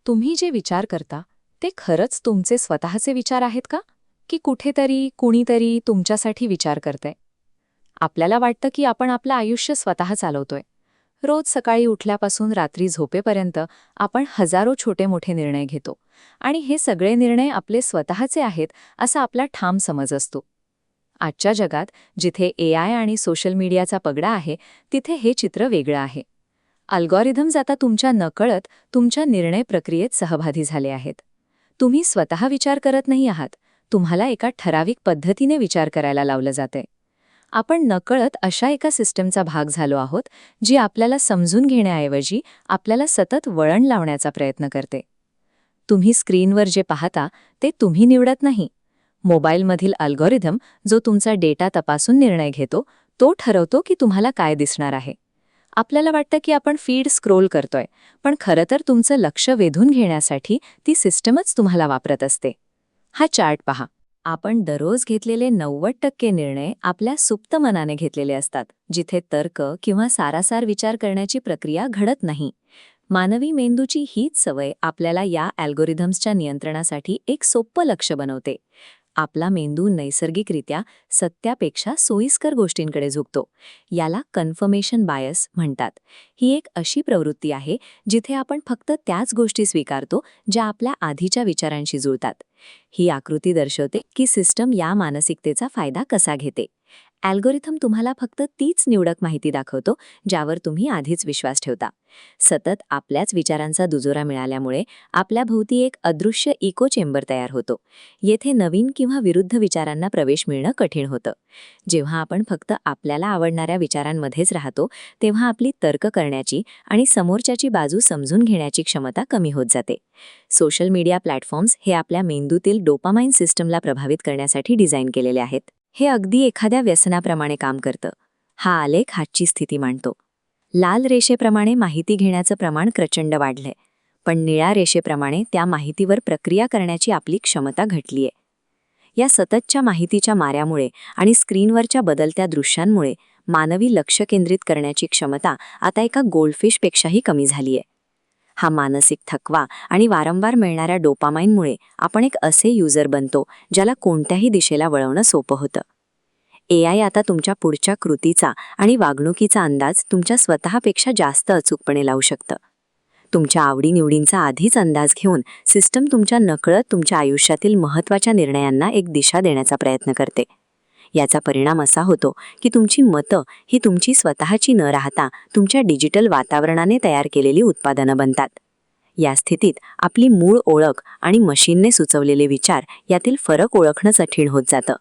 तुम्ही जे विचार करता ते खरंच तुमचे स्वतःचे विचार आहेत का? की कुठेतरी कुणीतरी तुमच्यासाठी विचार करतंय? आपल्याला वाटतं की आपण आपलं आयुष्य स्वतः चालवतोय. रोज सकाळी उठल्यापासून रात्री झोपेपर्यंत आपण हजारो छोटे-मोठे निर्णय घेतो आणि हे सगळे निर्णय आपले स्वतःचे आहेत असा आपला ठाम समज असतो. आजच्या जगात जिथे एआय आणि सोशल मीडियाचा पगडा आहे, तिथे हे चित्र वेगळं आहे. अल्गोरिथम्स आता तुमच्या नकळत तुमच्या निर्णय प्रक्रियेत सहभागी झाले आहेत. तुम्ही स्वतः विचार करत नाही आहात, तुम्हाला एका ठराविक पद्धतीने विचार करायला लावलं जातंय. आपण नकळत अशा एका सिस्टमचा भाग झालो आहोत, जी आपल्याला समजून घेण्याऐवजी आपल्याला सतत वळण लावण्याचा प्रयत्न करते. तुम्ही स्क्रीनवर जे पाहता ते तुम्ही निवडत नाही. मोबाईलमधील अल्गोरिथम जो तुमचा डेटा तपासून निर्णय घेतो, तो ठरवतो की तुम्हाला काय दिसणार आहे. आपल्याला वाटतं की आपण फीड स्क्रोल करतोय, पण खरं तर तुमचं लक्ष वेधून घेण्यासाठी ती सिस्टमच तुम्हाला वापरत असते. हा चार्ट पहा. आपण दररोज घेतलेले 90% निर्णय आपल्या सुप्त मनाने घेतलेले असतात, जिथे तर्क किंवा सारासार विचार करण्याची प्रक्रिया घडत नाही. मानवी मेंदूची हीच सवय आपल्याला या अल्गोरिथम्सच्या नियंत्रणासाठी एक सोपं लक्ष बनवते. आपला मेंदू नैसर्गिकरित्या सत्यापेक्षा सोयीस्कर गोष्टींकडे झुकतो. याला कन्फर्मेशन बायस म्हणतात. ही एक अशी प्रवृत्ती आहे जिथे आपण फक्त त्याच गोष्टी स्वीकारतो ज्या आपल्या आधीच्या विचारांशी जुळतात. ही आकृती दर्शवते की सिस्टम या मानसिकतेचा फायदा कसा घेते. अल्गोरिथम तुम्हाला फक्त तीच निवडक माहिती दाखवतो ज्यावर तुम्ही आधीच विश्वास ठेवता. सतत आपल्याच विचारांचा दुजोरा मिळाल्यामुळे आपल्या भोवती एक अदृश्य इको चेंबर तयार होतो. येथे नवीन किंवा विरुद्ध विचारांना प्रवेश मिळणं कठीण होतं. जेव्हा आपण फक्त आपल्याला आवडणाऱ्या विचारांमध्येच राहतो, तेव्हा आपली तर्क करण्याची आणि समोरच्याची बाजू समजून घेण्याची क्षमता कमी होत जाते. सोशल मीडिया प्लॅटफॉर्म्स हे आपल्या मेंदूतील डोपामाइन सिस्टमला प्रभावित करण्यासाठी डिझाईन केलेले आहेत. हे अगदी एखाद्या व्यसनाप्रमाणे काम करतं. हा आलेख हातची स्थिती मांडतो. लाल रेषेप्रमाणे माहिती घेण्याचं प्रमाण प्रचंड वाढलंय, पण निळ्या रेषेप्रमाणे त्या माहितीवर प्रक्रिया करण्याची आपली क्षमता घटलीये. या सततच्या माहितीच्या माऱ्यामुळे आणि स्क्रीनवरच्या बदलत्या दृश्यांमुळे मानवी लक्ष केंद्रित करण्याची क्षमता आता एका गोल्डफिशपेक्षाही कमी झालीये. हा मानसिक थकवा आणि वारंवार मिळणाऱ्या डोपामाइनमुळे आपण एक असे युजर बनतो ज्याला कोणत्याही दिशेला वळवणं सोपं होतं. एआय आता तुमच्या पुढच्या कृतीचा आणि वागणुकीचा अंदाज तुमच्या स्वतःपेक्षा जास्त अचूकपणे लावू शकतं. तुमच्या आवडीनिवडींचा आधीच अंदाज घेऊन सिस्टम तुमच्या नकळत तुमच्या आयुष्यातील महत्त्वाच्या निर्णयांना एक दिशा देण्याचा प्रयत्न करते. याचा परिणाम असा होतो की तुमची मतं ही तुमची स्वतःची न राहता तुमच्या डिजिटल वातावरणाने तयार केलेली उत्पादनं बनतात. या स्थितीत आपली मूळ ओळख आणि मशीनने सुचवलेले विचार यातील फरक ओळखणं कठीण होत जातं.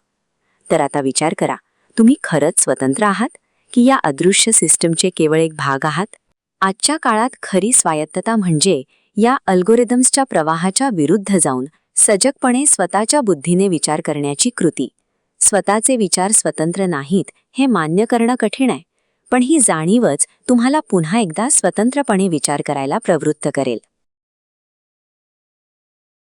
तर आता विचार करा, तुम्ही खरंच स्वतंत्र आहात की या अदृश्य सिस्टमचे केवळ एक भाग आहात? आजच्या काळात खरी स्वायत्तता म्हणजे या अल्गोरिथम्सच्या प्रवाहाच्या विरुद्ध जाऊन सजगपणे स्वतःच्या बुद्धीने विचार करण्याची कृती. स्वतःचे विचार स्वतंत्र नाहीत हे मान्य करणं कठीण आहे, पण ही जाणीवच तुम्हाला पुन्हा एकदा स्वतंत्रपणे विचार करायला प्रवृत्त करेल.